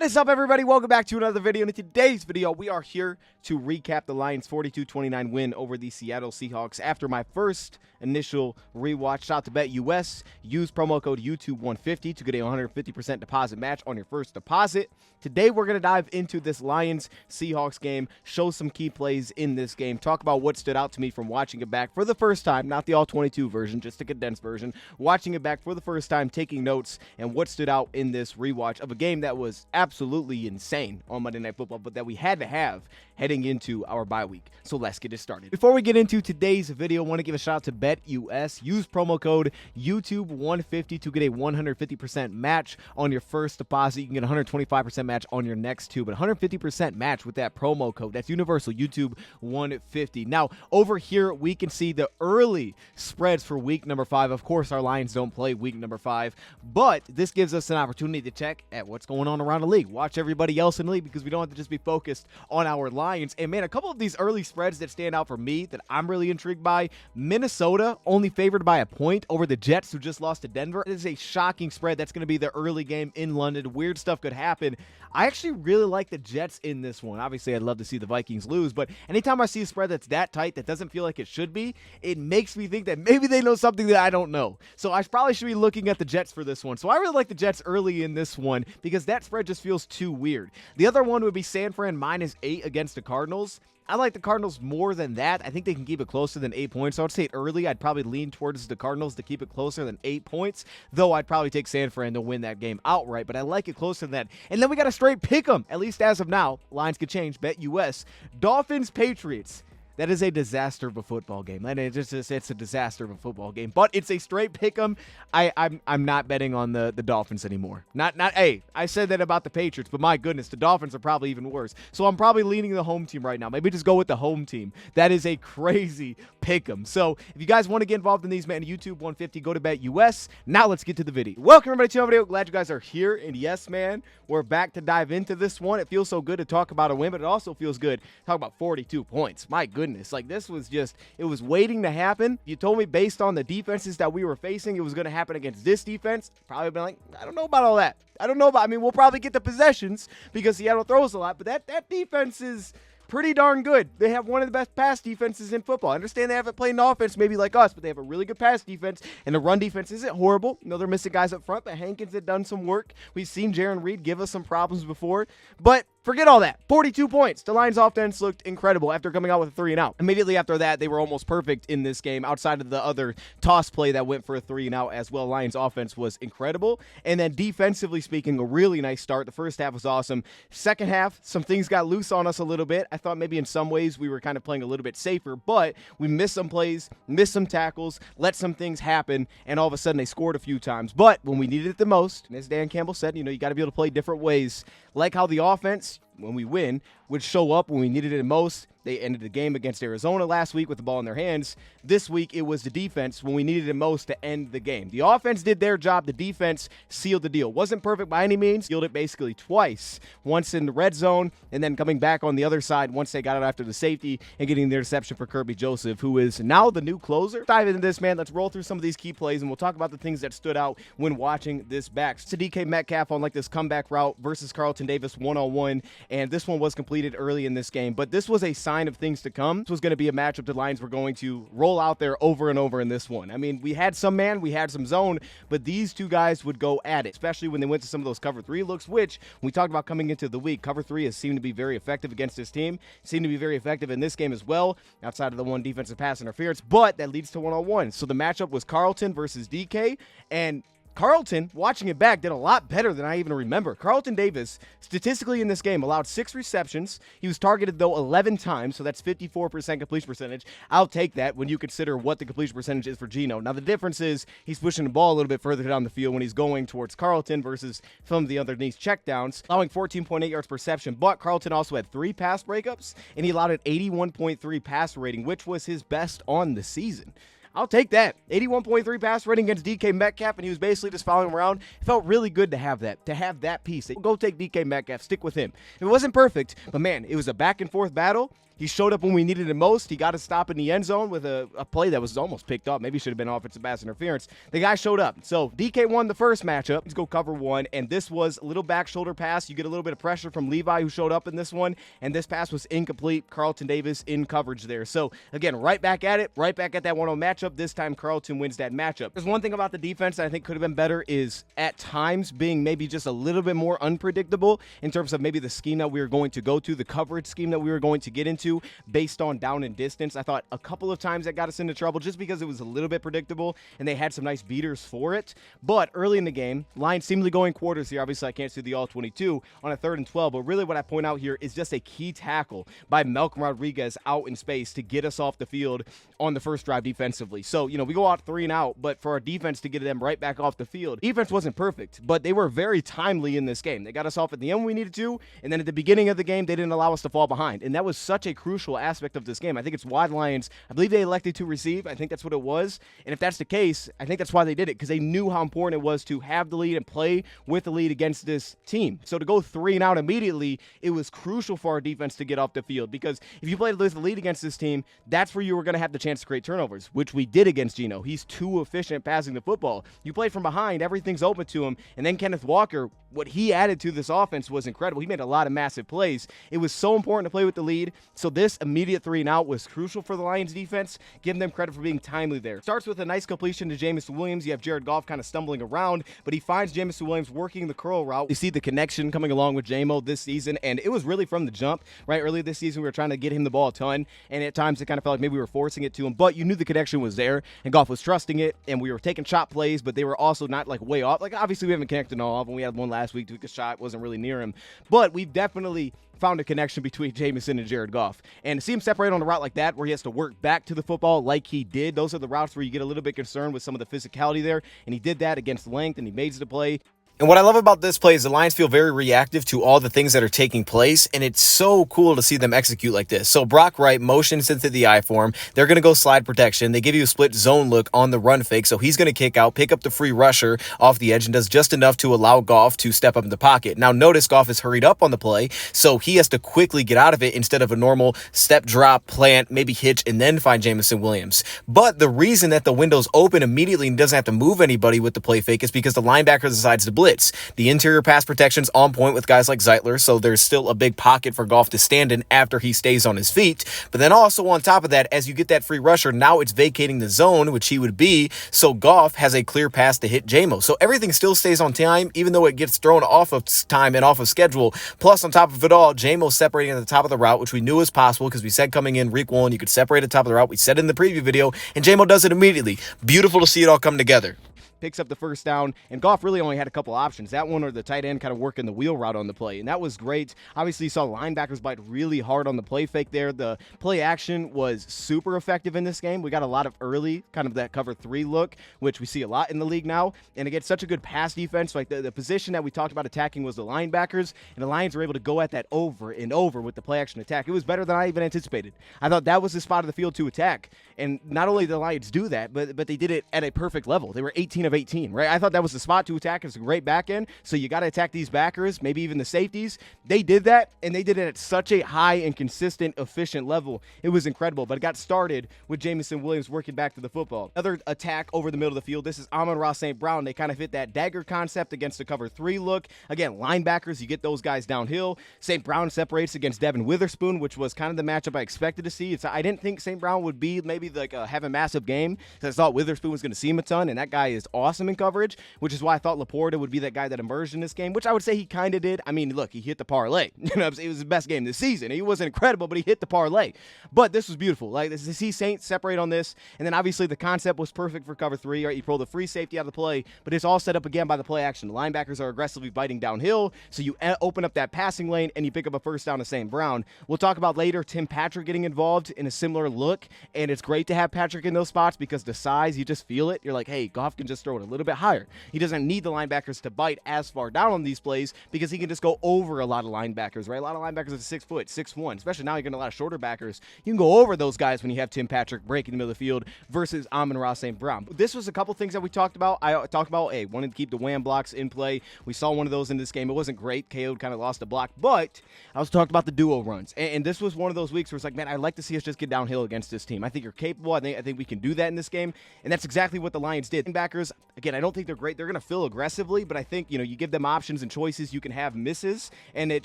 What is up, everybody? Welcome back to another video. In today's video, we are here to recap the Lions' 42-29 win over the Seattle Seahawks after my first initial rewatch. Shout out to BetUS. Use promo code YouTube150 to get a 150% deposit match on your first deposit. Today, we're going to dive into this Lions-Seahawks game, show some key plays in this game, talk about what stood out to me from watching it back for the first time, not the all-22 version, just a condensed version, watching it back for the first time, taking notes, and what stood out in this rewatch of a game that was absolutely insane on Monday Night Football, but that we had to have heading into our bye week. So let's get it started. Before we get into today's video, I want to give a shout out to BetUS. Use promo code YouTube150 to get a 150% match on your first deposit. You can get a 125% match on your next two, but 150% match with that promo code. That's universal, YouTube150. Now, over here, we can see the early spreads for week number 5. Of course, our Lions don't play week number 5, but this gives us an opportunity to check at what's going on around the league. Watch everybody else in the league because we don't have to just be focused on our Lions. And man, a couple of these early spreads that stand out for me that I'm really intrigued by. Minnesota only favored by a point over the Jets, who just lost to Denver. It is a shocking spread. That's going to be the early game in London. Weird stuff could happen. I actually really like the Jets in this one. Obviously, I'd love to see the Vikings lose, but anytime I see a spread that's that tight, that doesn't feel like it should be, it makes me think that maybe they know something that I don't know. So I probably should be looking at the Jets for this one. So I really like the Jets early in this one because that spread just feels too weird. The other one would be San Fran -8 against the Cardinals. I like the Cardinals more than that. I think they can keep it closer than 8 points. So I'd say it early. I'd probably lean towards the Cardinals to keep it closer than 8 points, though I'd probably take San Fran to win that game outright, but I like it closer than that. And then we got a straight pick 'em, at least as of now. Lines could change. BetUS. Dolphins-Patriots. That is a disaster of a football game. It's a disaster of a football game. But it's a straight pick 'em. I'm not betting on the Dolphins anymore. Hey, I said that about the Patriots, but my goodness, the Dolphins are probably even worse. So I'm probably leaning the home team right now. Maybe just go with the home team. That is a crazy pick 'em. So if you guys want to get involved in these, man, YouTube 150, go to BetUS. Now let's get to the video. Welcome everybody to another video. Glad you guys are here. And yes, man, we're back to dive into this one. It feels so good to talk about a win, but it also feels good to talk about 42 points. My goodness. Like, this was just, it was waiting to happen. You told me based on the defenses that we were facing, it was going to happen against this defense. Probably been like, I don't know about all that. I mean, we'll probably get the possessions because Seattle throws a lot, but that defense is pretty darn good. They have one of the best pass defenses in football. I understand they haven't played an offense maybe like us, but they have a really good pass defense, and the run defense isn't horrible. You know, they're missing guys up front, but Hankins had done some work. We've seen Jarran Reed give us some problems before, but forget all that. 42 points. The Lions offense looked incredible after coming out with a 3-and-out. Immediately after that, they were almost perfect in this game outside of the other toss play that went for a 3-and-out as well. Lions offense was incredible. And then defensively speaking, a really nice start. The first half was awesome. Second half, some things got loose on us a little bit. I thought maybe in some ways we were kind of playing a little bit safer, but we missed some plays, missed some tackles, let some things happen, and all of a sudden they scored a few times. But when we needed it the most, and as Dan Campbell said, you know, you got to be able to play different ways. Like how the offense, when we win, would show up when we needed it the most. They ended the game against Arizona last week with the ball in their hands. This week, it was the defense when we needed it most to end the game. The offense did their job. The defense sealed the deal. Wasn't perfect by any means. Sealed it basically twice. Once in the red zone, and then coming back on the other side once they got it after the safety and getting the interception for Kirby Joseph, who is now the new closer. Dive into this, man. Let's roll through some of these key plays, and we'll talk about the things that stood out when watching this back. So DK Metcalf on like this comeback route versus Carlton Davis one-on-one, and this one was completed early in this game. But this was a sign of things to come. This was going to be a matchup the Lions were going to roll out there over and over in this one. I mean, we had some man, we had some zone, but these two guys would go at it, especially when they went to some of those cover 3 looks, which we talked about coming into the week. Cover 3 has seemed to be very effective against this team, seemed to be very effective in this game as well, outside of the one defensive pass interference, but that leads to one-on-one. So the matchup was Carlton versus DK, and Carlton, watching it back, did a lot better than I even remember. Carlton Davis, statistically in this game, allowed 6 receptions. He was targeted, though, 11 times, so that's 54% completion percentage. I'll take that when you consider what the completion percentage is for Geno. Now, the difference is he's pushing the ball a little bit further down the field when he's going towards Carlton versus some of the underneath checkdowns, allowing 14.8 yards per reception, but Carlton also had 3 pass breakups, and he allowed an 81.3 pass rating, which was his best on the season. I'll take that. 81.3 pass rating against DK Metcalf, and he was basically just following him around. It felt really good to have that piece. Go take DK Metcalf, stick with him. It wasn't perfect, but man, it was a back and forth battle. He showed up when we needed him most. He got a stop in the end zone with a play that was almost picked up. Maybe should have been offensive pass interference. The guy showed up. So DK won the first matchup. Let's go cover one. And this was a little back shoulder pass. You get a little bit of pressure from Levi, who showed up in this one. And this pass was incomplete. Carlton Davis in coverage there. So again, right back at it. Right back at that 1-0 matchup. This time Carlton wins that matchup. There's one thing about the defense that I think could have been better is at times being maybe just a little bit more unpredictable in terms of maybe the scheme that we were going to go to, the coverage scheme that we were going to get into based on down and distance. I thought a couple of times that got us into trouble just because it was a little bit predictable and they had some nice beaters for it. But early in the game, Lions seemingly going quarters here. Obviously, I can't see the all 22 on a 3rd and 12, but really what I point out here is just a key tackle by Malcolm Rodriguez out in space to get us off the field on the first drive defensively. So, we go out 3 and out, but for our defense to get them right back off the field, defense wasn't perfect, but they were very timely in this game. They got us off at the end when we needed to, and then at the beginning of the game, they didn't allow us to fall behind. And that was such a crucial aspect of this game. I think it's why the Lions, I believe they elected to receive. I think that's what it was. And if that's the case, I think that's why they did it, because they knew how important it was to have the lead and play with the lead against this team. So to go 3 and out immediately, it was crucial for our defense to get off the field, because if you played with the lead against this team, that's where you were going to have the chance to create turnovers, which we did against Geno. He's too efficient passing the football. You play from behind, everything's open to him, and then Kenneth Walker, what he added to this offense was incredible. He made a lot of massive plays. It was so important to play with the lead, so this immediate 3 and out was crucial for the Lions defense. Give them credit for being timely there. Starts with a nice completion to Jameson Williams. You have Jared Goff kind of stumbling around, but he finds Jameson Williams working the curl route. You see the connection coming along with J-Mo this season, and it was really from the jump, right? Earlier this season, we were trying to get him the ball a ton, and at times it kind of felt like maybe we were forcing it to him, but you knew the connection was there, and Goff was trusting it, and we were taking shot plays, but they were also not like way off. Like obviously we haven't connected all of them. We had one last week, took a shot, wasn't really near him, but we've definitely found a connection between Jameson and Jared Goff. And to see him separate on a route like that where he has to work back to the football like he did, those are the routes where you get a little bit concerned with some of the physicality there, and he did that against length, and he made the play. And what I love about this play is the Lions feel very reactive to all the things that are taking place, and it's so cool to see them execute like this. So Brock Wright motions into the I form. They're going to go slide protection. They give you a split zone look on the run fake, so he's going to kick out, pick up the free rusher off the edge, and does just enough to allow Goff to step up in the pocket. Now notice Goff is hurried up on the play, so he has to quickly get out of it instead of a normal step, drop, plant, maybe hitch, and then find Jameson Williams. But the reason that the window's open immediately and doesn't have to move anybody with the play fake is because the linebacker decides to blitz. The interior pass protection's on point with guys like Zeitler, so there's still a big pocket for Goff to stand in after he stays on his feet. But then also on top of that, as you get that free rusher, now it's vacating the zone, which he would be, so Goff has a clear pass to hit J-Mo. So everything still stays on time, even though it gets thrown off of time and off of schedule. Plus, on top of it all, J-Mo separating at the top of the route, which we knew was possible because we said coming in week 1, you could separate at the top of the route. We said in the preview video, and J-Mo does it immediately. Beautiful to see it all come together. Picks up the first down, and Goff really only had a couple options. That one or the tight end kind of working the wheel route on the play, and that was great. Obviously, you saw linebackers bite really hard on the play fake there. The play action was super effective in this game. We got a lot of early, kind of that cover 3 look, which we see a lot in the league now, and again, such a good pass defense. Like the position that we talked about attacking was the linebackers, and the Lions were able to go at that over and over with the play action attack. It was better than I even anticipated. I thought that was the spot of the field to attack, and not only did the Lions do that, but they did it at a perfect level. They were 18 of 18, right? I thought that was the spot to attack. It's a great back end, so you got to attack these backers, maybe even the safeties. They did that, and they did it at such a high and consistent, efficient level. It was incredible, but it got started with Jameson Williams working back to the football. Another attack over the middle of the field. This is Amon-Ra St. Brown. They kind of hit that dagger concept against the cover 3 look. Again, linebackers, you get those guys downhill. St. Brown separates against Devin Witherspoon, which was kind of the matchup I expected to see. I didn't think St. Brown would be maybe like have a massive game, because I thought Witherspoon was going to see him a ton, and that guy is awesome in coverage, which is why I thought Laporta would be that guy that emerged in this game, which I would say he kind of did. I mean, look, he hit the parlay. It was his best game this season. He wasn't incredible, but he hit the parlay. But this was beautiful. Like, to see Saints separate on this, and then obviously the concept was perfect for cover 3. Right? You pull the free safety out of the play, but it's all set up again by the play action. The linebackers are aggressively biting downhill, so you open up that passing lane, and you pick up a first down to St. Brown. We'll talk about later Tim Patrick getting involved in a similar look, and it's great to have Patrick in those spots because the size, you just feel it. You're like, hey, Goff can just throw it a little bit higher. He doesn't need the linebackers to bite as far down on these plays because he can just go over a lot of linebackers, right? A lot of linebackers are 6 foot, 6'1", especially now you're getting a lot of shorter backers. You can go over those guys when you have Tim Patrick breaking the middle of the field versus Amon-Ra St. Brown. This was a couple things that we talked about. I talked about, wanted to keep the wham blocks in play. We saw one of those in this game. It wasn't great. KO kind of lost a block, but I was talking about the duo runs. And this was one of those weeks where it's like, man, I'd like to see us just get downhill against this team. I think you're capable. I think we can do that in this game. And that's exactly what the Lions did. Backers, again, I don't think they're great. They're going to fill aggressively, but I think, you give them options and choices. You can have misses, and it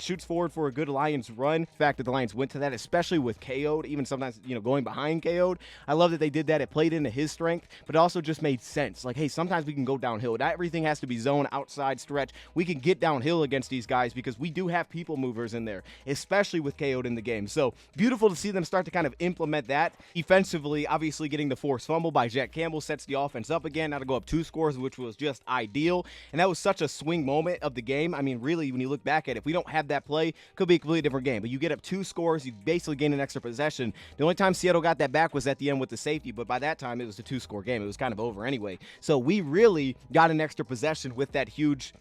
shoots forward for a good Lions run. The fact that the Lions went to that, especially with KO'd, even sometimes, going behind KO'd. I love that they did that. It played into his strength, but it also just made sense. Like, hey, sometimes we can go downhill. Not everything has to be zone, outside, stretch. We can get downhill against these guys because we do have people movers in there, especially with KO'd in the game. So beautiful to see them start to kind of implement that. Defensively, obviously getting the forced fumble by Jack Campbell sets the offense up again. Now to go up 2 scores, which was just ideal. And that was such a swing moment of the game. I mean, really, when you look back at it, if we don't have that play, could be a completely different game. But you get up 2 scores, you basically gain an extra possession. The only time Seattle got that back was at the end with the safety, but by that time, it was a 2-score game. It was kind of over anyway. So we really got an extra possession with that huge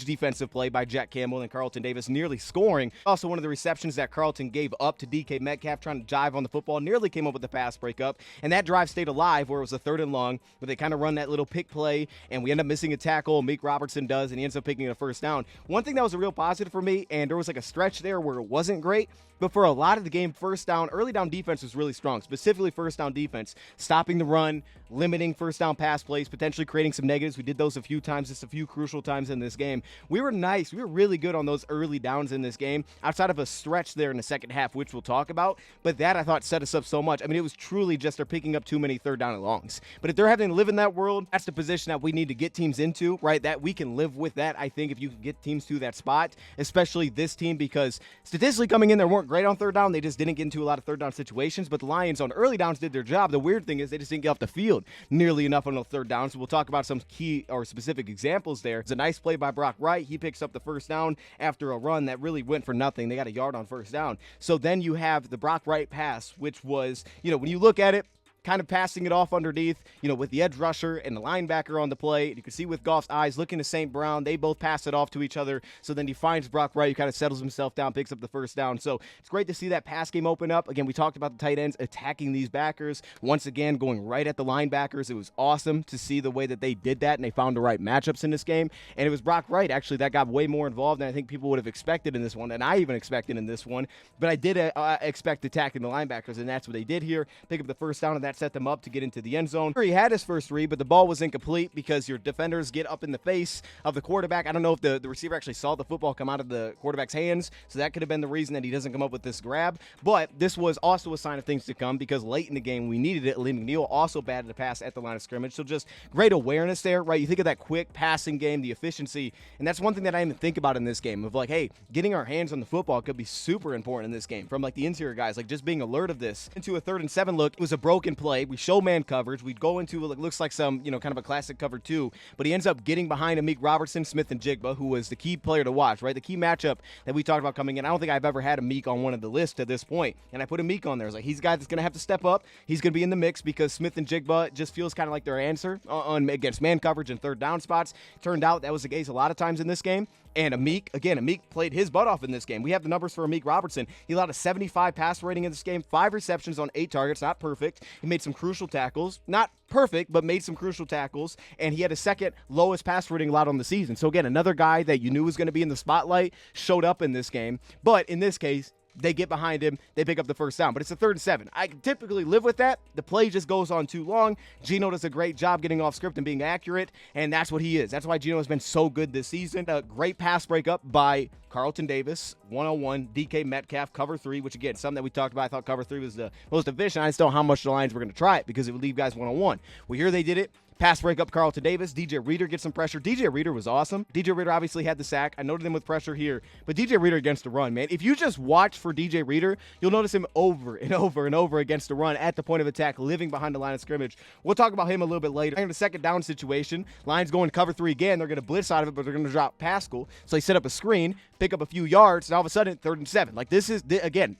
defensive play by Jack Campbell and Carlton Davis nearly scoring. Also, one of the receptions that Carlton gave up to DK Metcalf trying to jive on the football nearly came up with the pass breakup, and that drive stayed alive where it was a 3rd and long, where they kind of run that little pick play, and we end up missing a tackle. Meek Robertson does, and he ends up picking a first down. One thing that was a real positive for me, and there was like a stretch there where it wasn't great, but for a lot of the game, early down defense was really strong, specifically first down defense, stopping the run, limiting first down pass plays, potentially creating some negatives. We did those a few times, just a few crucial times in this game. We were nice. We were really good on those early downs in this game, outside of a stretch there in the second half, which we'll talk about. But that, I thought, set us up so much. I mean, it was truly just they're picking up too many 3rd down and longs. But if they're having to live in that world, that's the position that we need to get teams into, right? That we can live with that, I think, if you can get teams to that spot, especially this team, because statistically coming in, they weren't great on 3rd down. They just didn't get into a lot of 3rd down situations. But the Lions on early downs did their job. The weird thing is they just didn't get off the field nearly enough on the 3rd down. So we'll talk about some key or specific examples there. It's a nice play by Brock Wright. He picks up the first down after a run that really went for nothing. They got a yard on first down. So then you have the Brock Wright pass, which was, when you look at it, kind of passing it off underneath, with the edge rusher and the linebacker on the play. You can see with Goff's eyes looking to St. Brown. They both pass it off to each other. So then he finds Brock Wright, who kind of settles himself down, picks up the first down. So it's great to see that pass game open up. Again, we talked about the tight ends attacking these backers. Once again, going right at the linebackers. It was awesome to see the way that they did that, and they found the right matchups in this game. And it was Brock Wright, actually, that got way more involved than I think people would have expected in this one, and I even expected in this one. But I did expect attacking the linebackers, and that's what they did here. Pick up the first down, and that set them up to get into the end zone. He had his first read, but the ball was incomplete because your defenders get up in the face of the quarterback. I don't know if the receiver actually saw the football come out of the quarterback's hands, so that could have been the reason that he doesn't come up with this grab. But this was also a sign of things to come because late in the game we needed it. Lee McNeil also batted a pass at the line of scrimmage, so just great awareness there, right? You think of that quick passing game, the efficiency, and that's one thing that I didn't think about in this game of like, hey, getting our hands on the football could be super important in this game from like the interior guys, like just being alert of this. Into a 3rd and 7 look, it was a broken play. We show man coverage. We'd go into what looks like some, kind of a classic cover 2, but he ends up getting behind Amik Robertson, Smith, and Jigba, who was the key player to watch, right? The key matchup that we talked about coming in. I don't think I've ever had Amik on one of the lists to this point, and I put Amik on there. I was like, he's a guy that's going to have to step up. He's going to be in the mix because Smith and Jigba just feels kind of like their answer against man coverage and 3rd down spots. Turned out that was the case a lot of times in this game. And Amik played his butt off in this game. We have the numbers for Amik Robertson. He allowed a 75 pass rating in this game, 5 receptions on 8 targets, not perfect. He made some crucial tackles, not perfect, but made some crucial tackles, and he had a second lowest pass rating allowed on the season. So again, another guy that you knew was going to be in the spotlight showed up in this game, but in this case, they get behind him, they pick up the first down. But it's a 3rd and 7. I can typically live with that. The play just goes on too long. Geno does a great job getting off script and being accurate, and that's what he is. That's why Geno has been so good this season. A great pass breakup by Carlton Davis, 101, DK Metcalf, cover 3, which again, something that we talked about. I thought cover 3 was the most efficient. I just don't know how much the Lions were going to try it because it would leave guys 1-on-1. Well, here they did it. Pass breakup, Carlton Davis. DJ Reader gets some pressure. DJ Reader was awesome. DJ Reader obviously had the sack. I noted him with pressure here, but DJ Reader against the run, man. If you just watch for DJ Reader, you'll notice him over and over and over against the run at the point of attack, living behind the line of scrimmage. We'll talk about him a little bit later. In the second down situation, Lions going cover 3 again. They're going to blitz out of it, but they're going to drop Pascal. So they set up a screen, pick up a few yards, and all of a sudden, 3rd and 7. Like this is, again,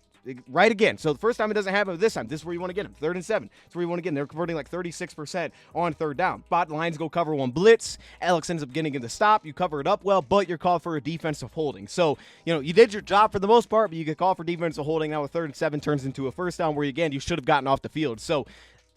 right again. So the first time it doesn't happen, but this time, this is where you want to get him. 3rd and 7. That's where you want to get him. They're converting like 36% on 3rd down. Spot Lions go cover one blitz. Alex ends up getting in the stop. You cover it up well, but you're called for a defensive holding. So, you did your job for the most part, but you get called for defensive holding. Now a 3rd and 7 turns into a 1st down where, again, you should have gotten off the field. So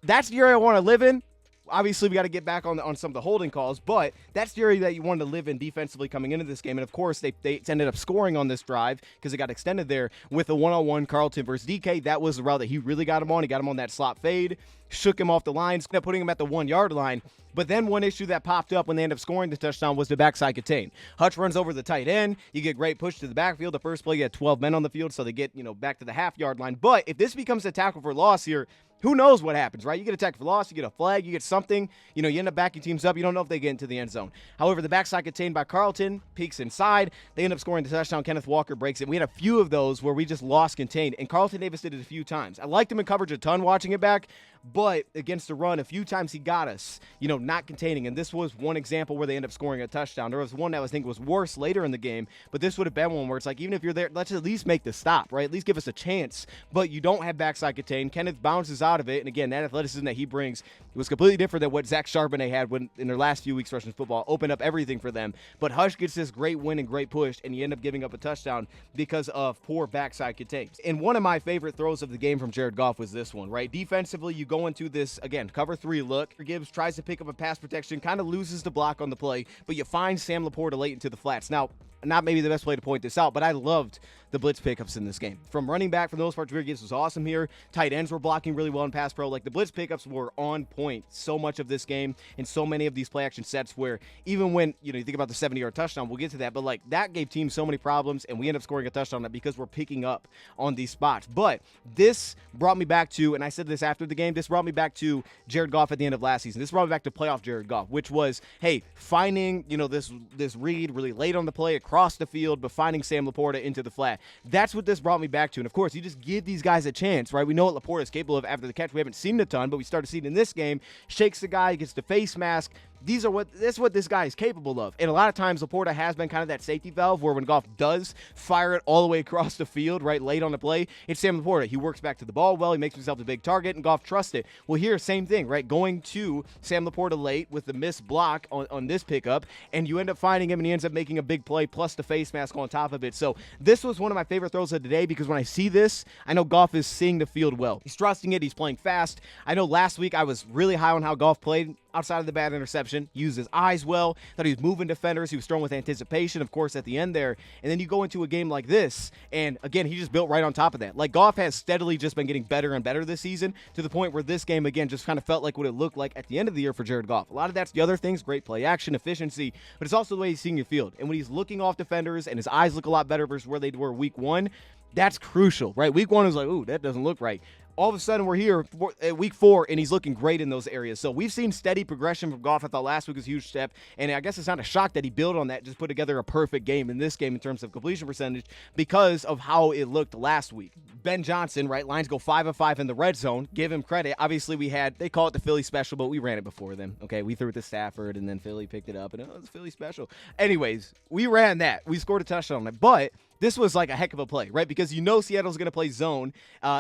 that's the area I want to live in. Obviously, we got to get back on some of the holding calls, but that's the area that you wanted to live in defensively coming into this game. And, of course, they ended up scoring on this drive because it got extended there with a one-on-one Carlton versus DK. That was the route that he really got him on. He got him on that slot fade, shook him off the lines, putting him at the 1-yard line. But then one issue that popped up when they ended up scoring the touchdown was the backside contain. Hutch runs over the tight end. You get great push to the backfield. The first play, you had 12 men on the field, so they get, back to the half-yard line. But if this becomes a tackle for loss here, who knows what happens, right? You get a tackle for loss, you get a flag, you get something. You end up backing teams up. You don't know if they get into the end zone. However, the backside contained by Carlton peeks inside. They end up scoring the touchdown. Kenneth Walker breaks it. We had a few of those where we just lost contained, and Carlton Davis did it a few times. I liked him in coverage a ton watching it back, but against the run, a few times he got us, not containing. And this was one example where they end up scoring a touchdown. There was one that I think was worse later in the game, but this would have been one where it's like, even if you're there, let's at least make the stop, right? At least give us a chance. But you don't have backside contain. Kenneth bounces out of it, and again, that athleticism that he brings, it was completely different than what Zach Charbonnet had when in their last few weeks rushing football, opened up everything for them. But Hush gets this great win and great push, and you end up giving up a touchdown because of poor backside contains. And one of my favorite throws of the game from Jared Goff was this one, right? Defensively, you go into this, again, cover 3 look. Gibbs tries to pick up a pass protection, kind of loses the block on the play, but you find Sam Laporta late into the flats. Now, not maybe the best way to point this out, but I loved the blitz pickups in this game. From running back, for the most part, Jameer Gibbs was awesome here. Tight ends were blocking really well in pass pro. Like, the blitz pickups were on point so much of this game and so many of these play action sets where even when, you think about the 70-yard touchdown, we'll get to that, but like that gave teams so many problems, and we end up scoring a touchdown on that because we're picking up on these spots. But this brought me back to, and I said this after the game, this brought me back to Jared Goff at the end of last season. This brought me back to playoff Jared Goff, which was, hey, finding, this read really late on the play across the field, but finding Sam Laporta into the flat. That's what this brought me back to. And of course, you just give these guys a chance, right? We know what Laporta is capable of after the catch. We haven't seen it a ton, but we started seeing it in this game. Shakes the guy, gets the face mask. That's what this guy is capable of. And a lot of times Laporta has been kind of that safety valve where when Goff does fire it all the way across the field, right, late on the play, it's Sam Laporta. He works back to the ball well. He makes himself a big target, and Goff trusts it. Well, here, same thing, right? Going to Sam Laporta late with the missed block on this pickup, and you end up finding him, and he ends up making a big play plus the face mask on top of it. So this was one of my favorite throws of the day because when I see this, I know Goff is seeing the field well. He's trusting it. He's playing fast. I know last week I was really high on how Goff played outside of the bad interception. Used his eyes well. Thought he was moving defenders. He was throwing with anticipation, of course, at the end there. And then you go into a game like this, and again, he just built right on top of that. Like, Goff has steadily just been getting better and better this season to the point where this game, again, just kind of felt like what it looked like at the end of the year for Jared Goff. A lot of that's the other things, great play action, efficiency, but it's also the way he's seeing your field. And when he's looking off defenders and his eyes look a lot better versus where they were week 1, that's crucial, right? Week 1 is like, ooh, that doesn't look right. All of a sudden, we're here at week 4, and he's looking great in those areas. So we've seen steady progression from Goff. I thought last week was a huge step, and I guess it's not a shock that he built on that, just put together a perfect game in this game in terms of completion percentage because of how it looked last week. Ben Johnson, right, Lions go 5 of 5 in the red zone. Give him credit. Obviously, they call it the Philly special, but we ran it before them. Okay, we threw it to Stafford, and then Philly picked it up, and it was Philly special. Anyways, we ran that. We scored a touchdown on it, but this was like a heck of a play, right? Because Seattle's going to play zone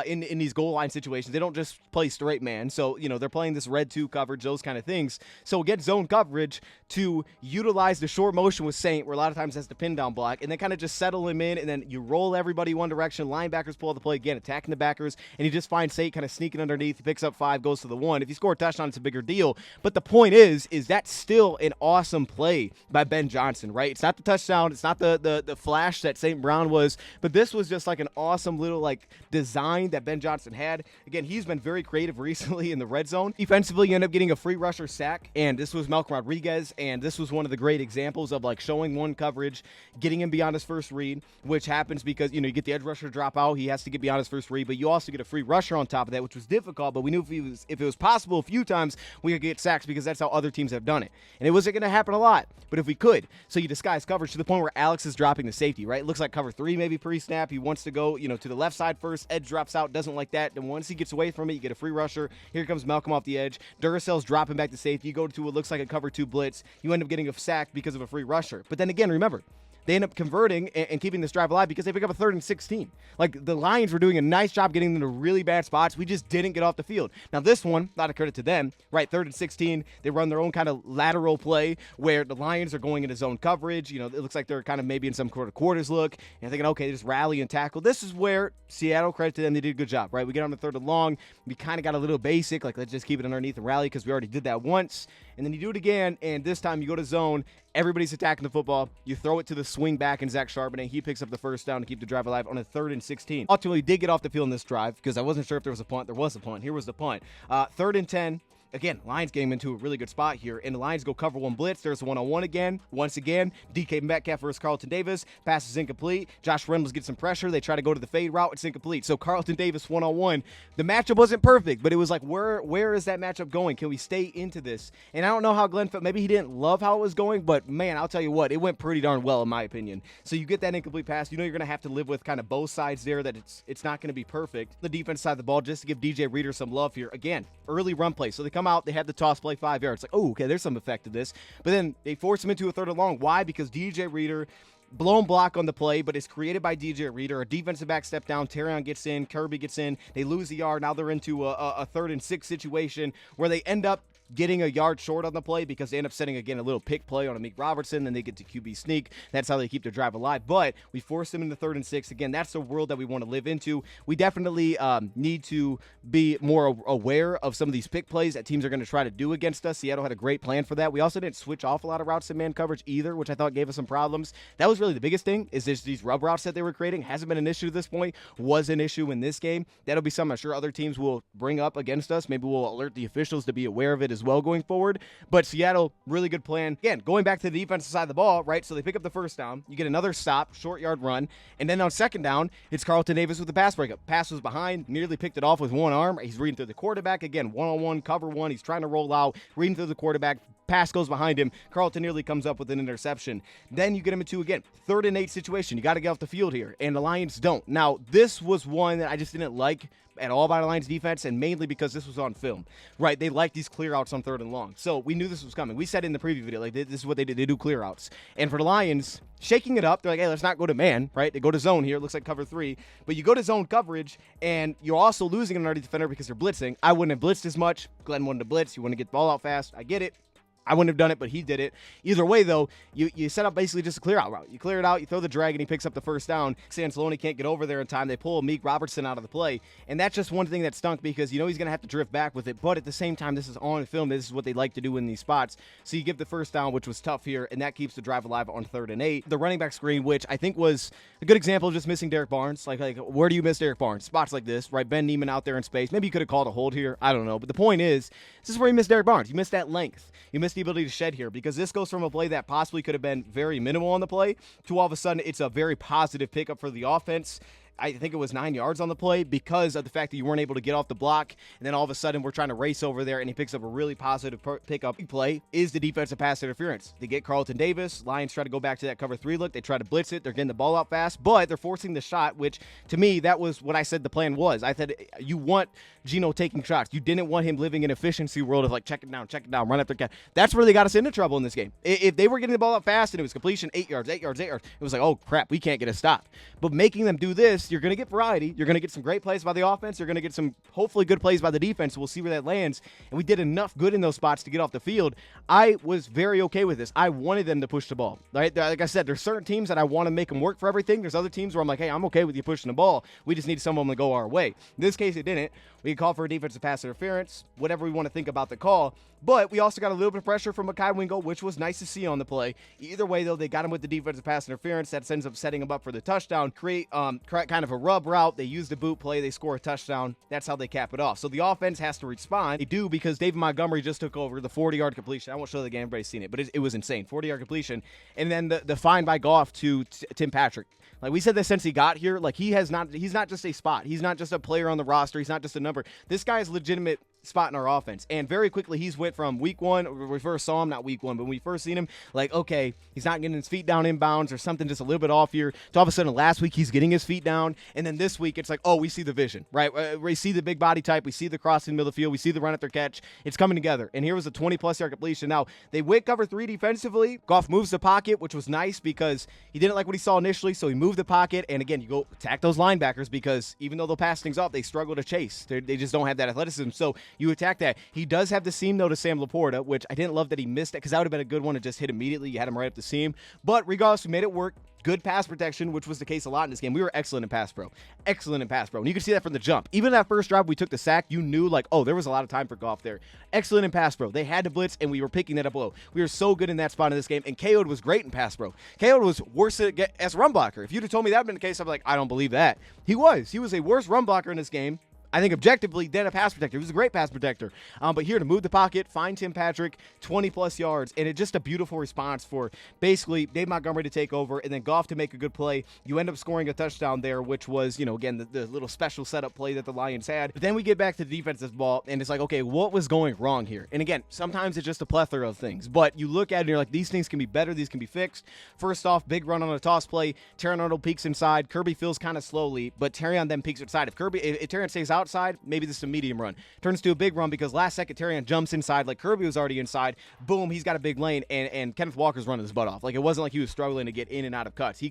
in these goal line situations. They don't just play straight man. So, they're playing this red 2 coverage, those kind of things. So get zone coverage to utilize the short motion with Saint, where a lot of times that's the pin down block, and then kind of just settle him in, and then you roll everybody one direction. Linebackers pull the play again, attacking the backers, and you just find Saint kind of sneaking underneath. He picks up 5, goes to the 1. If you score a touchdown, it's a bigger deal. But the point is that's still an awesome play by Ben Johnson, right? It's not the touchdown. It's not the flash that St. Brown was, but this was just like an awesome little design that Ben Johnson had. Again, he's been very creative recently in the red zone. Defensively, you end up getting a free rusher sack, and this was Malcolm Rodriguez, and this was one of the great examples of showing one coverage, getting him beyond his first read, which happens because, you get the edge rusher drop out. He has to get beyond his first read, but you also get a free rusher on top of that, which was difficult, but we knew if it was possible a few times, we could get sacks because that's how other teams have done it. And it wasn't going to happen a lot, but if we could. So you disguise coverage to the point where Alex is dropping the safety, right? It looks like cover 3 maybe pre-snap. He wants to go, to the left side first. Edge drops out, doesn't like that. Then once he gets away from it, you get a free rusher. Here comes Malcolm off the edge. Duracell's dropping back to safety. You go to what looks like a cover 2 blitz. You end up getting a sack because of a free rusher. But then again, remember, they end up converting and keeping this drive alive because they pick up a 3rd and 16. Like, the Lions were doing a nice job getting them to really bad spots. We just didn't get off the field. Now, this one, a lot of credit to them, right? 3rd and 16, they run their own kind of lateral play where the Lions are going into zone coverage. You know, it looks like they're kind of maybe in some quarters look and thinking, okay, just rally and tackle. This is where Seattle, credit to them, they did a good job, right? We get on the 3rd and long. We kind of got a little basic, like let's just keep it underneath and rally because we already did that once. And then you do it again, and this time you go to zone. Everybody's attacking the football. You throw it to the swing back and Zach Charbonnet. He picks up the first down to keep the drive alive on a 3rd and 16. Ultimately, did get off the field in this drive because I wasn't sure if there was a punt. There was a punt. Here was the punt. 3rd and 10. Again, Lions getting into a really good spot here, and the Lions go cover one blitz. There's a one-on-one again. Once again, DK Metcalf versus Carlton Davis. Pass is incomplete. Josh Reynolds gets some pressure. They try to go to the fade route. It's incomplete. So Carlton Davis one-on-one. The matchup wasn't perfect, but it was like, where is that matchup going? Can we stay into this? And I don't know how Glenn felt. Maybe he didn't love how it was going, but man, I'll tell you what, it went pretty darn well in my opinion. So you get that incomplete pass. You know you're going to have to live with kind of both sides there, that it's not going to be perfect. The defense side of the ball, just to give DJ Reader some love here. Again, early run play. So they come out, they have the toss play 5 yards. Like, oh, okay, there's some effect to this. But then they force him into a 3rd and long. Why? Because DJ Reader, blown block on the play, but it's created by DJ Reader. A defensive back step down. Terrion gets in. Kirby gets in. They lose a yard. Now they're into a 3rd and 6 situation where they end up getting a yard short on the play because they end up setting, again, a little pick play on Amik Robertson. Then they get to QB sneak. That's how they keep their drive alive. But we force them into 3rd and 6. Again, that's the world that we want to live into. We definitely need to be more aware of some of these pick plays that teams are going to try to do against us. Seattle had a great plan for that. We also didn't switch off a lot of routes in man coverage either, which I thought gave us some problems. That was really the biggest thing, is this, these rub routes that they were creating. Hasn't been an issue to this point. Was an issue in this game. That'll be something I'm sure other teams will bring up against us. Maybe we'll alert the officials to be aware of it as well going forward. But Seattle, really good plan. Again, going back to the defensive side of the ball, right? So they pick up the first down. You get another stop, short yard run. And then on 2nd down, it's Carlton Davis with the pass breakup. Pass was behind, nearly picked it off with one arm. He's reading through the quarterback. Again, one-on-one, cover one. He's trying to roll out, reading through the quarterback. Pass goes behind him. Carlton nearly comes up with an interception. Then you get him into, again, 3rd and 8 situation. You got to get off the field here, and the Lions don't. Now, this was one that I just didn't like at all by the Lions defense, and mainly because this was on film, right? They like these clear outs on 3rd and long. So we knew this was coming. We said in the preview video, like, this is what they did. They do clear outs. And for the Lions, shaking it up, they're like, hey, let's not go to man, right? They go to zone here. It looks like cover 3. But you go to zone coverage, and you're also losing an already defender because they're blitzing. I wouldn't have blitzed as much. Glenn wanted to blitz. You want to get the ball out fast. I get it. I wouldn't have done it, but he did it. Either way, though, you set up basically just a clear-out route. You clear it out, you throw the drag, and he picks up the first down. Anzalone can't get over there in time. They pull Amik Robertson out of the play, and that's just one thing that stunk because you know he's going to have to drift back with it, but at the same time, this is on film. This is what they like to do in these spots. So you give the first down, which was tough here, and that keeps the drive alive on 3rd and 8. The running back screen, which I think was a good example of just missing Derek Barnes. Like where do you miss Derek Barnes? Spots like this, right? Ben Neiman out there in space. Maybe you could have called a hold here. I don't know. But the point is, this is where you miss Derek Barnes. You miss that length. You miss the ability to shed here because this goes from a play that possibly could have been very minimal on the play to all of a sudden it's a very positive pickup for the offense. I think it was 9 yards on the play because of the fact that you weren't able to get off the block. And then all of a sudden we're trying to race over there and he picks up a really positive pickup. Play is the defensive pass interference. They get Carlton Davis. Lions try to go back to that cover 3 look. They try to blitz it. They're getting the ball out fast, but they're forcing the shot, which to me, that was what I said the plan was. I said you want Geno taking shots. You didn't want him living in efficiency world of like check it down, run after cat. That's where they got us into trouble in this game. If they were getting the ball out fast and it was completion 8 yards, it was like, oh crap, we can't get a stop. But making them do this, you're going to get variety. You're going to get some great plays by the offense. You're going to get some hopefully good plays by the defense. We'll see where that lands. And we did enough good in those spots to get off the field. I was very okay with this. I wanted them to push the ball. Right? Like I said, there's certain teams that I want to make them work for everything. There's other teams where I'm like, hey, I'm okay with you pushing the ball. We just need some of them to go our way. In this case, it didn't. We could call for a defensive pass interference, whatever we want to think about the call. But we also got a little bit of pressure from Mekhi Wingo, which was nice to see on the play. Either way, though, they got him with the defensive pass interference. That ends up setting him up for the touchdown. Create kind of a rub route. They use the boot play. They score a touchdown. That's how they cap it off. So the offense has to respond. They do because David Montgomery just took over the 40-yard completion. I won't show the game. Everybody's seen it, but it was insane. 40-yard completion. And then the find by Goff to Tim Patrick. Like we said this since he got here, like he's not just a spot. He's not just a player on the roster. He's not just a number. This guy is legitimate spot in our offense. And very quickly, he's went from week one, when we first saw him, not week one, but when we first seen him, like, okay, he's not getting his feet down inbounds or something just a little bit off here. So all of a sudden, last week, he's getting his feet down. And then this week, it's like, oh, we see the vision, right? We see the big body type. We see the crossing in the middle of the field. We see the run after catch. It's coming together. And here was a 20-plus yard completion. Now, they went cover 3 defensively. Goff moves the pocket, which was nice because he didn't like what he saw initially, so he moved the pocket. And again, you go attack those linebackers because even though they'll pass things off, they struggle to chase. They just don't have that athleticism. So you attack that. He does have the seam, though, to Sam Laporta, which I didn't love that he missed it because that would have been a good one to just hit immediately. You had him right up the seam. But regardless, we made it work. Good pass protection, which was the case a lot in this game. We were excellent in pass pro. Excellent in pass pro. And you could see that from the jump. Even that first drive we took the sack, you knew, like, oh, there was a lot of time for Goff there. Excellent in pass pro. They had to blitz, and we were picking that up low. We were so good in that spot in this game. And KO was great in pass pro. KO was worse as a run blocker. If you'd have told me that had been the case, I'd be like, I don't believe that. He was. He was a worse run blocker in this game, I think objectively, than a pass protector. He was a great pass protector. But here to move the pocket, find Tim Patrick, 20-plus yards, and it's just a beautiful response for basically Dave Montgomery to take over and then Goff to make a good play. You end up scoring a touchdown there, which was, again, the little special setup play that the Lions had. But then we get back to the defensive ball, and it's like, okay, what was going wrong here? And again, sometimes it's just a plethora of things. But you look at it and you're like, these things can be better. These can be fixed. First off, big run on a toss play. Terrion Arnold peeks inside. Kirby feels kind of slowly, but Terrion then peeks outside. If Terrion stays outside, maybe this is a medium run. Turns to a big run because last second Terrion jumps inside like Kirby was already inside. Boom, he's got a big lane, and Kenneth Walker's running his butt off. Like, it wasn't like he was struggling to get in and out of cuts. He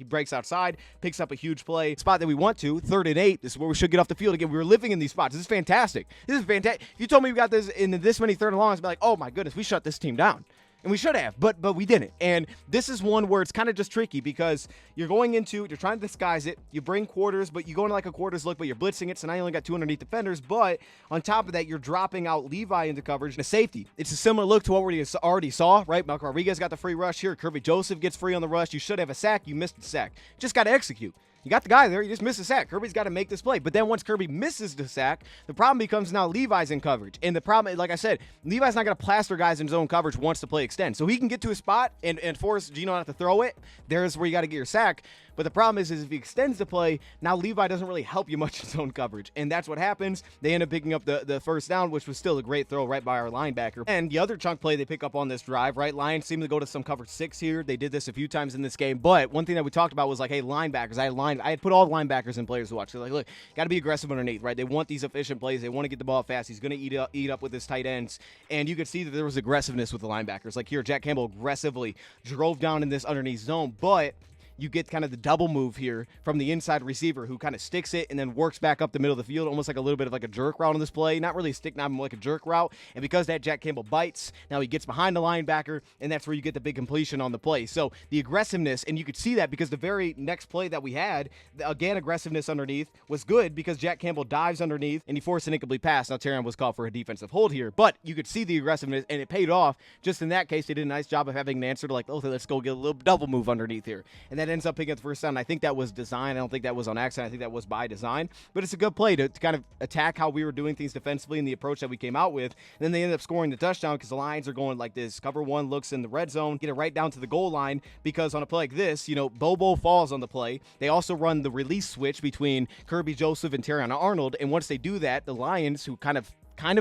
breaks outside, picks up a huge play. Spot that we want to, 3rd and 8. This is where we should get off the field again. We were living in these spots. This is fantastic. If you told me we got this in this many 3rd and longs, I'd be like, oh my goodness, we shut this team down. And we should have, but we didn't. And this is one where it's kind of just tricky because you're trying to disguise it. You bring quarters, but you go into like a quarters look, but you're blitzing it. So now you only got 2 underneath defenders. But on top of that, you're dropping out Levi into coverage and a safety. It's a similar look to what we already saw, right? Malcolm Rodriguez got the free rush here. Kirby Joseph gets free on the rush. You should have a sack. You missed the sack. Just got to execute. You got the guy there. You just missed a sack. Kirby's got to make this play. But then once Kirby misses the sack, the problem becomes now Levi's in coverage. And the problem, like I said, Levi's not going to plaster guys in zone coverage once the play extends. So he can get to a spot and force Geno not to throw it. There's where you got to get your sack. But the problem is if he extends the play, now Levi doesn't really help you much in zone coverage. And that's what happens. They end up picking up the first down, which was still a great throw right by our linebacker. And the other chunk play they pick up on this drive, right? Lions seem to go to some cover 6 here. They did this a few times in this game. But one thing that we talked about was like, hey, linebackers. I had put all the linebackers and players to watch. So like, look, got to be aggressive underneath, right? They want these efficient plays. They want to get the ball fast. He's going to eat up with his tight ends. And you could see that there was aggressiveness with the linebackers. Like here, Jack Campbell aggressively drove down in this underneath zone, but you get kind of the double move here from the inside receiver who kind of sticks it and then works back up the middle of the field, almost like a little bit of like a jerk route on this play. Not really a stick, not like a jerk route. And because that Jack Campbell bites, now he gets behind the linebacker, and that's where you get the big completion on the play. So the aggressiveness, and you could see that because the very next play that we had, again, aggressiveness underneath was good because Jack Campbell dives underneath and he forced an incomplete pass. Now Terrion was called for a defensive hold here, but you could see the aggressiveness and it paid off. Just in that case, they did a nice job of having an answer to like, okay, let's go get a little double move underneath here. And that ends up picking up the first down. I think that was design. I don't think that was on accident. I think that was by design. But it's a good play to kind of attack how we were doing things defensively and the approach that we came out with. And then they ended up scoring the touchdown because the Lions are going like this. Cover 1 looks in the red zone, get it right down to the goal line because on a play like this, Bobo falls on the play. They also run the release switch between Kirby Joseph and Terrion Arnold. And once they do that, the Lions, who kind of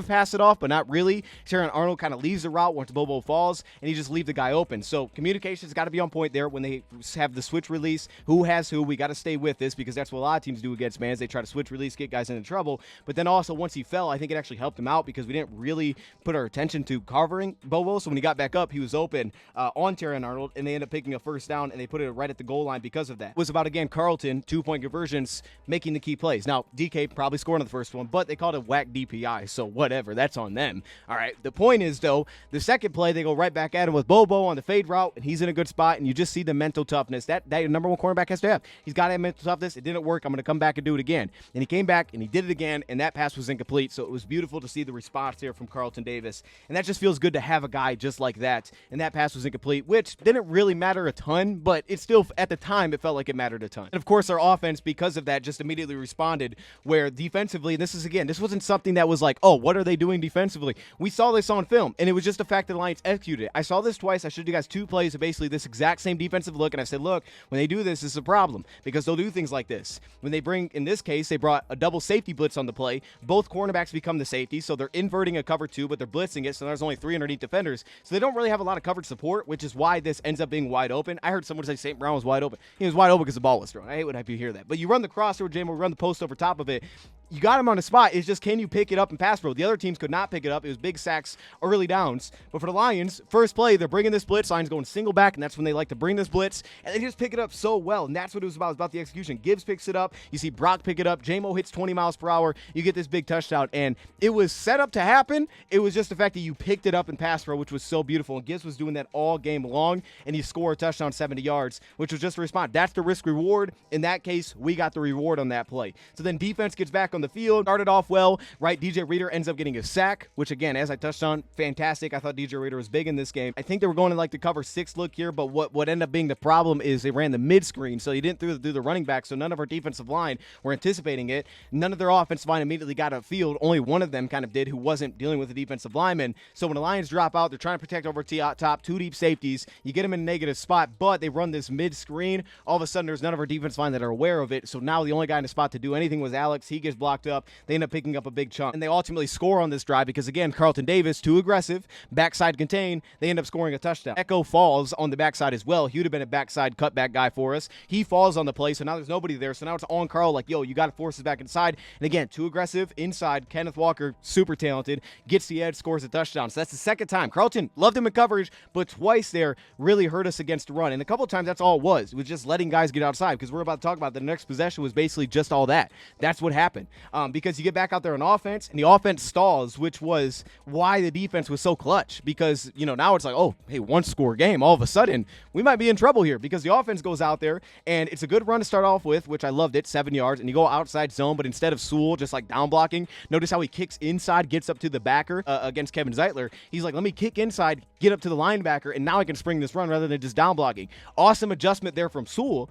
pass it off, but not really. Terrion Arnold kind of leaves the route once Bobo falls, and he just leave the guy open. So communication's got to be on point there when they have the switch release. Who has who? We got to stay with this because that's what a lot of teams do against man. They try to switch release, get guys into trouble. But then also once he fell, I think it actually helped him out because we didn't really put our attention to covering Bobo. So when he got back up, he was open on Terrion Arnold, and they ended up picking a first down, and they put it right at the goal line because of that. It was about, again, Carlton, 2-point conversions, making the key plays. Now, DK probably scored on the first one, but they called it whack DPI, so whatever. That's on them. All right. The point is, though, the second play, they go right back at him with Bobo on the fade route, and he's in a good spot, and you just see the mental toughness. That number one cornerback has to have. He's got to have mental toughness. It didn't work. I'm going to come back and do it again. And he came back, and he did it again, and that pass was incomplete, so it was beautiful to see the response there from Carlton Davis. And that just feels good to have a guy just like that. And that pass was incomplete, which didn't really matter a ton, but it still, at the time, it felt like it mattered a ton. And, of course, our offense, because of that, just immediately responded where defensively, and this wasn't something that was like, oh, what are they doing defensively? We saw this on film, and it was just the fact that the Lions executed it. I saw this twice. I showed you guys 2 plays of basically this exact same defensive look, and I said, look, when they do this is a problem because they'll do things like this. When they bring, in this case, they brought a double safety blitz on the play. Both cornerbacks become the safety, so they're inverting a cover 2, but they're blitzing it, so there's only 3 underneath defenders. So they don't really have a lot of coverage support, which is why this ends up being wide open. I heard someone say St. Brown was wide open. He was wide open because the ball was thrown. I hate when I hear that. But you run the crossover, Jamo, run the post over top of it. You got him on the spot. It's just, can you pick it up and pass pro? The other teams could not pick it up. It was big sacks, early downs. But for the Lions, first play, they're bringing this blitz. Lions going single back, and that's when they like to bring this blitz. And they just pick it up so well, and that's what it was about. It was about the execution. Gibbs picks it up. You see Brock pick it up. Jamo hits 20 miles per hour. You get this big touchdown, and it was set up to happen. It was just the fact that you picked it up and pass pro, which was so beautiful. And Gibbs was doing that all game long, and you score a touchdown 70 yards, which was just a response. That's the risk reward. In that case, we got the reward on that play. So then defense gets back on the field. Started off well, right? DJ Reader ends up getting a sack, which again, as I touched on, fantastic. I thought DJ Reader was big in this game. I think they were going to like the cover 6 look here, but what ended up being the problem is they ran the mid screen, so he didn't throw the running back, so none of our defensive line were anticipating it. None of their offensive line immediately got upfield. Only one of them kind of did, who wasn't dealing with the defensive lineman. So when the Lions drop out, they're trying to protect over top, 2 deep safeties. You get them in a negative spot, but they run this mid screen. All of a sudden, there's none of our defensive line that are aware of it. So now the only guy in the spot to do anything was Alex. He gets blocked up. They end up picking up a big chunk, and they ultimately score on this drive because, again, Carlton Davis, too aggressive, backside contain. They end up scoring a touchdown. Echo falls on the backside as well. He would have been a backside cutback guy for us. He falls on the play, so now there's nobody there. So now it's on Carl, like, yo, you got to force us back inside. And again, too aggressive inside. Kenneth Walker, super talented, gets the edge, scores a touchdown. So that's the second time. Carlton loved him in coverage, but twice there really hurt us against the run. And a couple of times that's all it was. It was just letting guys get outside, because we're about to talk about the next possession was basically just all that. That's what happened. Because you get back out there on offense, and the offense stalls, which was why the defense was so clutch. Because, you know, now it's like, oh, hey, 1-score game. All of a sudden, we might be in trouble here, because the offense goes out there, and it's a good run to start off with, which I loved it, 7 yards, and you go outside zone, but instead of Sewell just like down blocking, notice how he kicks inside, gets up to the backer against Kevin Zeitler. He's like, let me kick inside, get up to the linebacker, and now I can spring this run rather than just down blocking. Awesome adjustment there from Sewell.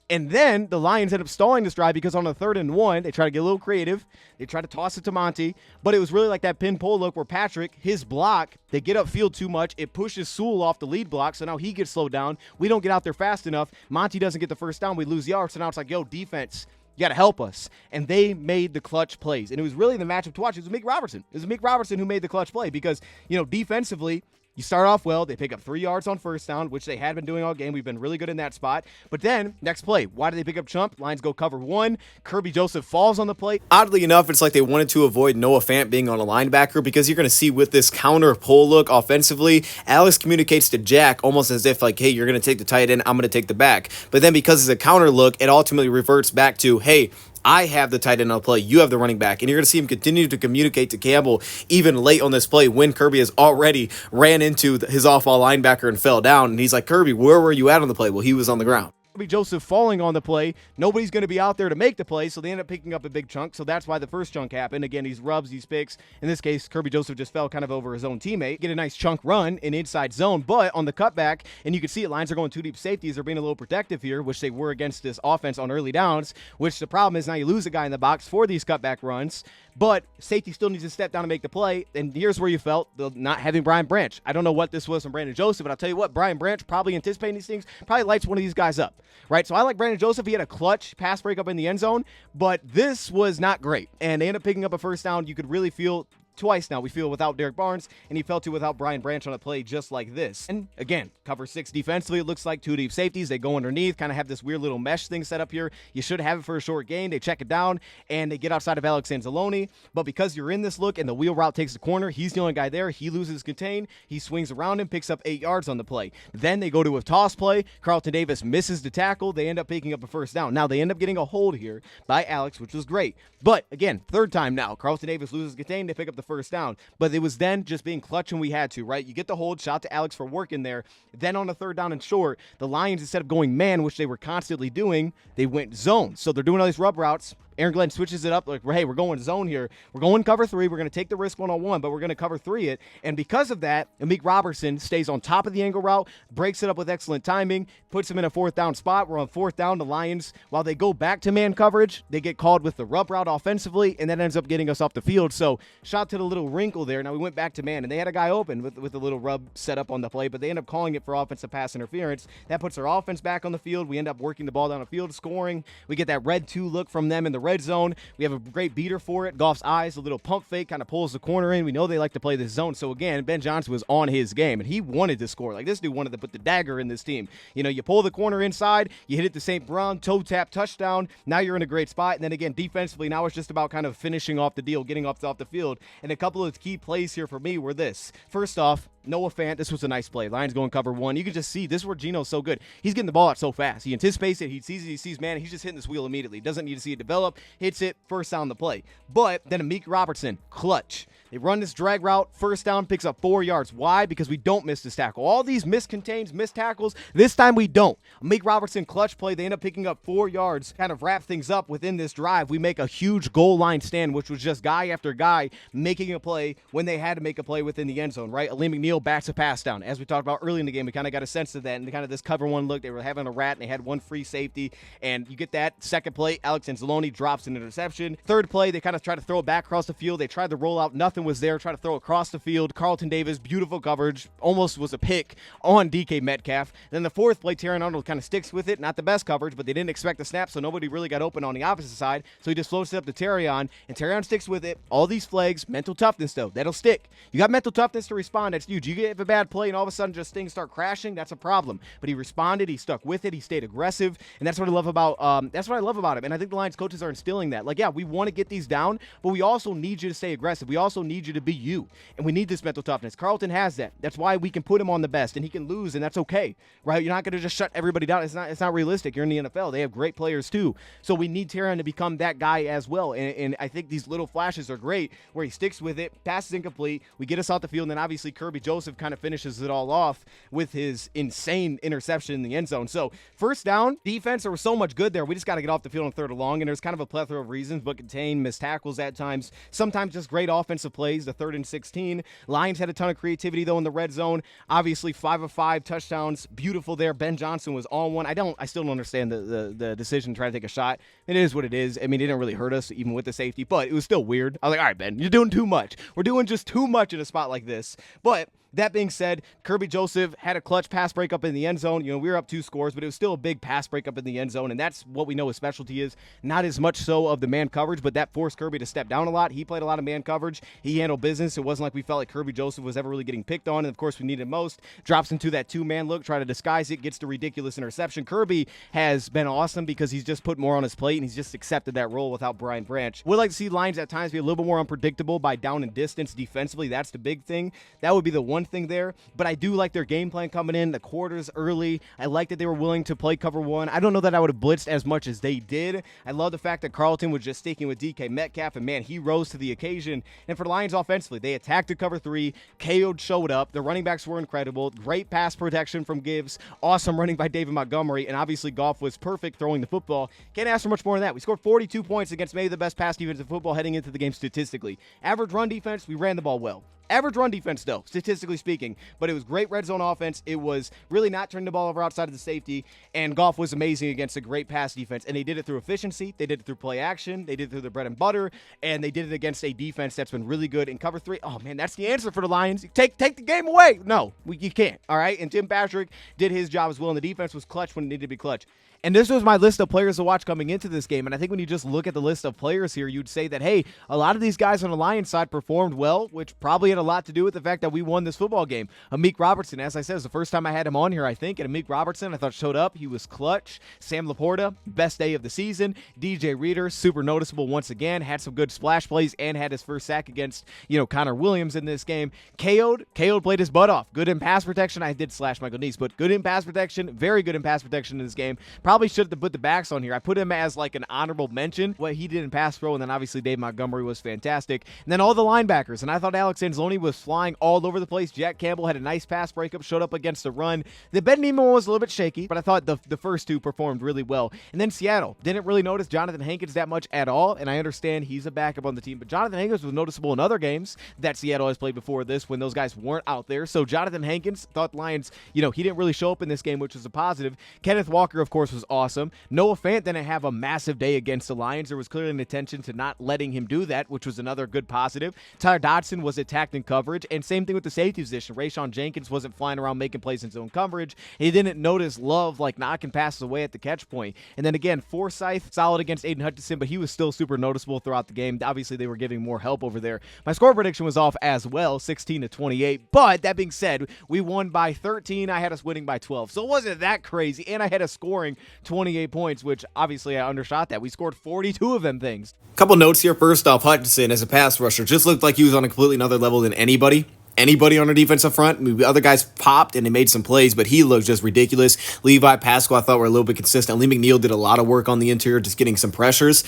And then the Lions end up stalling this drive because on a 3rd and 1, they try to get a little creative. They try to toss it to Monty, but it was really like that pin pull look where Patrick, his block, they get upfield too much. It pushes Sewell off the lead block, so now he gets slowed down. We don't get out there fast enough. Monty doesn't get the first down. We lose yards, so now it's like, yo, defense, you got to help us. And they made the clutch plays. And it was really the matchup to watch. It was Meek Robertson. It was Meek Robertson who made the clutch play because, you know, defensively, you start off well. They pick up 3 yards on first down, which they had been doing all game. We've been really good in that spot. But then, next play, why do they pick up chump? Lions go cover 1. Kirby Joseph falls on the play. Oddly enough, it's like they wanted to avoid Noah Fant being on a linebacker because you're going to see with this counter pull look offensively, Alex communicates to Jack almost as if like, hey, you're going to take the tight end, I'm going to take the back. But then because it's a counter look, it ultimately reverts back to, hey, I have the tight end on the play. You have the running back. And you're going to see him continue to communicate to Campbell even late on this play when Kirby has already ran into his off-ball linebacker and fell down. And he's like, Kirby, where were you at on the play? Well, he was on the ground. Joseph falling on the play. Nobody's going to be out there to make the play, so they end up picking up a big chunk. So that's why the first chunk happened. Again, these rubs, these picks. In this case, Kirby Joseph just fell kind of over his own teammate. Get a nice chunk run in inside zone, but on the cutback, and you can see it, Lions are going 2 deep safeties. They're being a little protective here, which they were against this offense on early downs, which the problem is now you lose a guy in the box for these cutback runs. But safety still needs to step down and make the play. And here's where you felt not having Brian Branch. I don't know what this was from Brandon Joseph, but I'll tell you what, Brian Branch, probably anticipating these things, probably lights one of these guys up, right? So I like Brandon Joseph. He had a clutch pass breakup in the end zone, but this was not great. And they ended up picking up a first down. You could really feel twice now we feel without Derek Barnes, and he fell to without Brian Branch on a play just like this. And again, cover 6 defensively, it looks like 2 deep safeties. They go underneath, kind of have this weird little mesh thing set up here. You should have it for a short gain. They check it down, and they get outside of Alex Anzalone. But because you're in this look and the wheel route takes the corner, he's the only guy there. He loses contain. He swings around him, picks up 8 yards on the play. Then they go to a toss play. Carlton Davis misses the tackle. They end up picking up a first down. Now, they end up getting a hold here by Alex, which was great. But again, 3rd time now. Carlton Davis loses contain. They pick up the first down. But it was then just being clutch when we had to, right? You get the hold, shout to Alex for working there. Then on the 3rd down and short, the Lions, instead of going man, which they were constantly doing, they went zone. So they're doing all these rub routes. Aaron Glenn switches it up like, hey, we're going zone here. We're going cover 3. We're going to take the risk one-on-one, but we're going to cover 3 it. And because of that, Amik Robertson stays on top of the angle route, breaks it up with excellent timing, puts him in a 4th down spot. We're on 4th down. The Lions, while they go back to man coverage, they get called with the rub route offensively, and that ends up getting us off the field. So shout to the little wrinkle there. Now we went back to man, and they had a guy open with a little rub set up on the play, but they end up calling it for offensive pass interference. That puts our offense back on the field. We end up working the ball down the field, scoring. We get that red 2 look from them in the red zone. We have a great beater for it. Goff's eyes, a little pump fake, kind of pulls the corner in. We know they like to play this zone. So again, Ben Johnson was on his game, and he wanted to score. Like, this dude wanted to put the dagger in this team. You know, you pull the corner inside, you hit it to St. Brown, toe tap, touchdown. Now you're in a great spot. And then again, defensively, now it's just about kind of finishing off the deal, getting off the field. And a couple of key plays here for me were this. First off, Noah Fant, this was a nice play. Lions going cover 1. You can just see this is where Geno's so good. He's getting the ball out so fast. He anticipates it. He sees man. He's just hitting this wheel immediately. Doesn't need to see it develop. Hits it, first down the play. But then Amik Robertson, clutch. They run this drag route, first down, picks up 4 yards. Why? Because we don't miss this tackle. All these miscontains, missed tackles, this time we don't. Amik Robertson, clutch play. They end up picking up 4 yards, kind of wrap things up within this drive. We make a huge goal line stand, which was just guy after guy making a play when they had to make a play within the end zone, right? Aleem McNeil backs a pass down. As we talked about early in the game, we kind of got a sense of that, and kind of this cover 1 look. They were having a rat, and they had one free safety, and you get that. Second play, Alex Anzalone drops an interception. Third play, they kind of try to throw it back across the field. They tried to roll out. Nothing was there. Try to throw across the field. Carlton Davis, beautiful coverage, almost was a pick on DK Metcalf. Then the fourth play, Terran Arnold kind of sticks with it. Not the best coverage, but they didn't expect the snap, so nobody really got open on the opposite side. So he just floats it up to Terrion, and Terrion sticks with it. All these flags, mental toughness though, that'll stick. You got mental toughness to respond. That's huge. You get a bad play, and all of a sudden just things start crashing. That's a problem. But he responded. He stuck with it. He stayed aggressive, and that's what I love about. Him. And I think the Lions coaches are instilling that. Like, yeah, we want to get these down, but we also need you to stay aggressive. We also need you to be you, and we need this mental toughness. Carlton has that. That's why we can put him on the best, and he can lose, and that's okay, right? You're not going to just shut everybody down. It's not realistic. You're in the NFL. They have great players too, so we need Terran to become that guy as well. And I think these little flashes are great, where he sticks with it, passes incomplete, we get us off the field, and then obviously Kirby Joseph kind of finishes it all off with his insane interception in the end zone. So first down, defense, there was so much good there. We just got to get off the field on 3rd and long, and there's kind of a plethora of reasons, but contain missed tackles at times, sometimes just great offensive plays. The 3rd and 16, Lions had a ton of creativity though in the red zone. Obviously 5 of 5 touchdowns, beautiful there. Ben Johnson was on one. I still don't understand the decision to try to take a shot. It is what it is. I mean, it didn't really hurt us even with the safety, but it was still weird. I was like, all right, Ben, you're doing too much. We're doing just too much in a spot like this. But that being said, Kirby Joseph had a clutch pass breakup in the end zone. You know, we were up 2 scores, but it was still a big pass breakup in the end zone, and that's what we know his specialty is. Not as much so of the man coverage, but that forced Kirby to step down a lot. He played a lot of man coverage. He handled business. It wasn't like we felt like Kirby Joseph was ever really getting picked on, and of course we needed most. Drops into that 2-man look, try to disguise it, gets the ridiculous interception. Kirby has been awesome because he's just put more on his plate, and he's just accepted that role without Brian Branch. Would like to see Lions at times be a little bit more unpredictable by down and distance defensively. That's the big thing. That would be the one thing there. But I do like their game plan coming in, the quarters early. I like that they were willing to play cover 1. I don't know that I would have blitzed as much as they did. I love the fact that Carlton was just sticking with DK Metcalf, and man, he rose to the occasion. And for the Lions offensively, they attacked the cover 3. KO'd showed up. The running backs were incredible. Great pass protection from Gibbs. Awesome running by David Montgomery. And obviously Goff was perfect throwing the football. Can't ask for much more than that. We scored 42 points against maybe the best pass defense in football heading into the game statistically. Average run defense, we ran the ball well. Average run defense, though, statistically speaking. But it was great red zone offense. It was really not turning the ball over outside of the safety. And Goff was amazing against a great pass defense. And they did it through efficiency. They did it through play action. They did it through the bread and butter. And they did it against a defense that's been really good in cover 3. Oh, man, that's the answer for the Lions. Take the game away. No, you can't. All right? And Tim Patrick did his job as well. And the defense was clutch when it needed to be clutch. And this was my list of players to watch coming into this game. And I think when you just look at the list of players here, you'd say that, hey, a lot of these guys on the Lions side performed well, which probably had a lot to do with the fact that we won this football game. Amik Robertson, as I said, is the first time I had him on here, I think. And Amik Robertson, I thought showed up. He was clutch. Sam Laporta, best day of the season. DJ Reader, super noticeable once again. Had some good splash plays and had his first sack against, Connor Williams in this game. KO'd played his butt off. Good in pass protection. I did slash Michael Neese, but good in pass protection. Very good in pass protection in this game. Probably probably should have put the backs on here. I put him as like an honorable mention, what he did in pass pro, and then obviously Dave Montgomery was fantastic. And then all the linebackers, and I thought Alex Anzalone was flying all over the place. Jack Campbell had a nice pass breakup, showed up against the run. The Ben Nemo one was a little bit shaky, but I thought the first two performed really well. And then Seattle, didn't really notice Jonathan Hankins that much at all, and I understand he's a backup on the team, but Jonathan Hankins was noticeable in other games that Seattle has played before this when those guys weren't out there. So Jonathan Hankins, thought Lions, he didn't really show up in this game, which was a positive. Kenneth Walker, of course, was awesome. Noah Fant didn't have a massive day against the Lions. There was clearly an intention to not letting him do that, which was another good positive. Tyler Dodson was attacked in coverage, and same thing with the safety position. Rayshawn Jenkins wasn't flying around making plays in zone coverage. He didn't notice Love like knocking passes away at the catch point. And then again, Forsyth, solid against Aiden Hutchinson, but he was still super noticeable throughout the game. Obviously, they were giving more help over there. My score prediction was off as well, 16-28. But that being said, we won by 13. I had us winning by 12. So it wasn't that crazy. And I had us scoring 28 points, which obviously I undershot that. We scored 42 of them things. Couple notes here. First off, Hutchinson as a pass rusher just looked like he was on a completely another level than anybody on the defensive front. I mean, the other guys popped and they made some plays, but he looked just ridiculous. Levi Pascal, I thought, were a little bit consistent. Lee McNeil did a lot of work on the interior, just getting some pressures.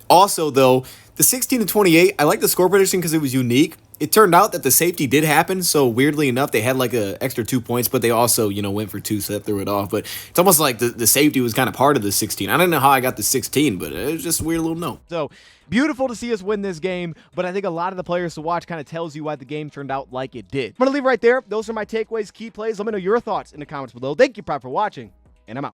Also, though, the 16-28, I like the score prediction because it was unique. It turned out that the safety did happen, so weirdly enough, they had like an extra 2 points, but they also, went for 2, so that threw it off. But it's almost like the safety was kind of part of the 16. I don't know how I got the 16, but it was just a weird little note. So beautiful to see us win this game, but I think a lot of the players to watch kind of tells you why the game turned out like it did. I'm going to leave right there. Those are my takeaways, key plays. Let me know your thoughts in the comments below. Thank you, Pride, for watching, and I'm out.